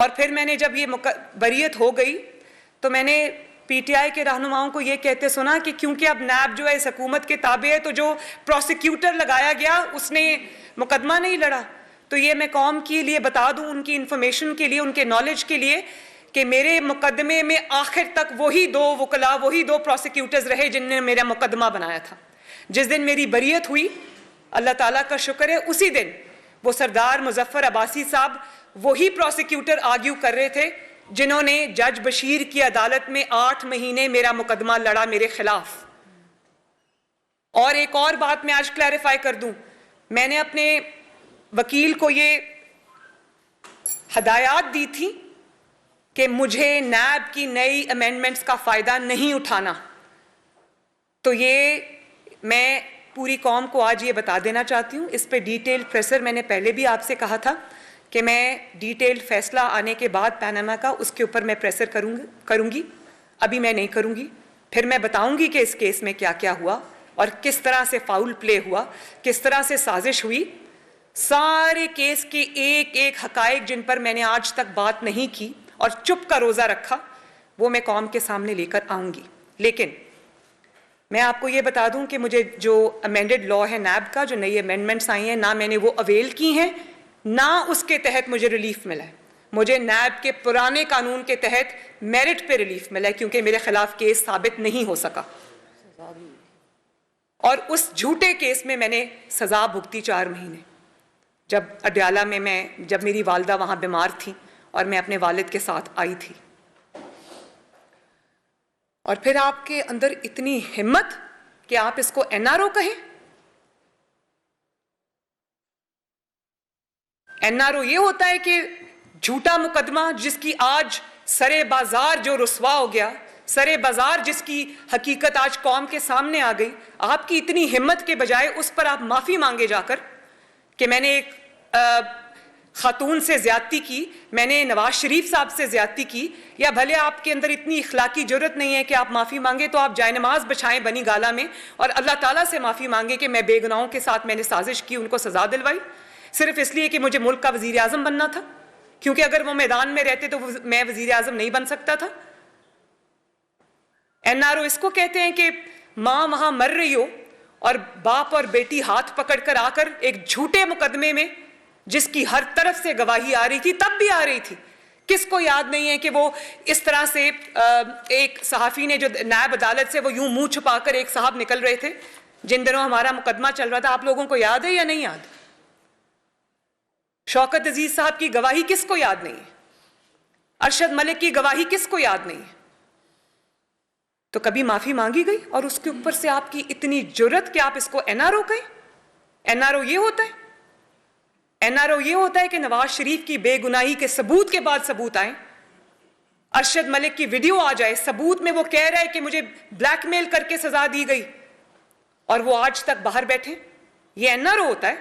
اور پھر میں نے جب یہ بریت ہو گئی تو میں نے پی ٹی آئی کے رہنماؤں کو یہ کہتے سنا کہ کیونکہ اب نیب جو ہے اس حکومت کے تابع ہے تو جو پروسیکیوٹر لگایا گیا اس نے مقدمہ نہیں لڑا. تو یہ میں قوم کے لیے بتا دوں، ان کی انفارمیشن کے لیے، ان کے نالج کے لیے، کہ میرے مقدمے میں آخر تک وہی 2 وکلاء، وہی 2 پروسیکیوٹرز رہے جن نے میرا مقدمہ بنایا تھا. جس دن میری بریت ہوئی، اللہ تعالیٰ کا شکر ہے، اسی دن وہ سردار مظفر عباسی صاحب وہی پروسیکیوٹر آرگیو کر رہے تھے جنہوں نے جج بشیر کی عدالت میں 8 مہینے میرا مقدمہ لڑا میرے خلاف. اور ایک اور بات میں آج کلیریفائی کر دوں، میں نے اپنے وکیل کو یہ ہدایات دی تھی کہ مجھے نیب کی نئی امینڈمنٹس کا فائدہ نہیں اٹھانا. تو یہ میں پوری قوم کو آج یہ بتا دینا چاہتی ہوں. اس پہ ڈیٹیل پریسر میں نے پہلے بھی آپ سے کہا تھا کہ میں ڈیٹیل فیصلہ آنے کے بعد پاناما کا اس کے اوپر میں پریسر کروں گی. ابھی میں نہیں کروں گی. پھر میں بتاؤں گی کہ اس کیس میں کیا کیا ہوا اور کس طرح سے فاؤل پلے ہوا، کس طرح سے سازش ہوئی. سارے کیس کے ایک ایک حقائق جن پر میں نے آج تک بات نہیں کی اور چپ کا روزہ رکھا، وہ میں قوم کے سامنے لے کر آؤں گی. لیکن میں آپ کو یہ بتا دوں کہ مجھے جو امینڈڈ لا ہے نیب کا، جو نئی امینڈمنٹس آئی ہیں، نہ میں نے وہ اویل کی ہیں، نہ اس کے تحت مجھے ریلیف ملا ہے. مجھے نیب کے پرانے قانون کے تحت میرٹ پہ ریلیف ملا ہے کیونکہ میرے خلاف کیس ثابت نہیں ہو سکا. اور اس جھوٹے کیس میں میں نے سزا بھگتی 4 مہینے. جب اڈیالہ میں جب میری والدہ وہاں بیمار تھی اور میں اپنے والد کے ساتھ آئی تھی. اور پھر آپ کے اندر اتنی ہمت کہ آپ اس کو این آر او کہیں. این آر او یہ ہوتا ہے کہ جھوٹا مقدمہ جس کی آج سرے بازار جو رسوا ہو گیا، سرے بازار جس کی حقیقت آج قوم کے سامنے آ گئی، آپ کی اتنی ہمت کے بجائے اس پر آپ معافی مانگے جا کر کہ میں نے ایک خاتون سے زیادتی کی، میں نے نواز شریف صاحب سے زیادتی کی، یا بھلے آپ کے اندر اتنی اخلاقی جرت نہیں ہے کہ آپ معافی مانگے تو آپ جائے نماز بچھائیں بنی گالا میں اور اللہ تعالیٰ سے معافی مانگے کہ میں بے گناہوں کے ساتھ میں نے سازش کی، ان کو سزا دلوائی صرف اس لیے کہ مجھے ملک کا وزیر اعظم بننا تھا. کیونکہ اگر وہ میدان میں رہتے تو میں وزیر اعظم نہیں بن سکتا تھا. این آر او اس کو کہتے ہیں کہ ماں وہاں مر رہی ہو اور باپ اور بیٹی ہاتھ پکڑ کر آ کر ایک جھوٹے مقدمے میں جس کی ہر طرف سے گواہی آ رہی تھی، تب بھی آ رہی تھی. کس کو یاد نہیں ہے کہ وہ اس طرح سے ایک صحافی نے جو نیب عدالت سے وہ یوں منہ چھپا کر ایک صاحب نکل رہے تھے جن دنوں ہمارا مقدمہ چل رہا تھا. آپ لوگوں کو یاد ہے یا نہیں یاد؟ شوکت عزیز صاحب کی گواہی کس کو یاد نہیں ہے؟ ارشد ملک کی گواہی کس کو یاد نہیں ہے؟ تو کبھی معافی مانگی گئی اور اس کے اوپر سے آپ کی اتنی جرت کہ آپ اس کو این آر او کہیں. این آر او یہ ہوتا ہے. این آر او یہ ہوتا ہے کہ نواز شریف کی بے گناہی کے ثبوت کے بعد ثبوت آئیں، ارشد ملک کی ویڈیو آ جائے، ثبوت میں وہ کہہ رہا ہے کہ مجھے بلیک میل کر کے سزا دی گئی اور وہ آج تک باہر بیٹھے. یہ این آر او ہوتا ہے.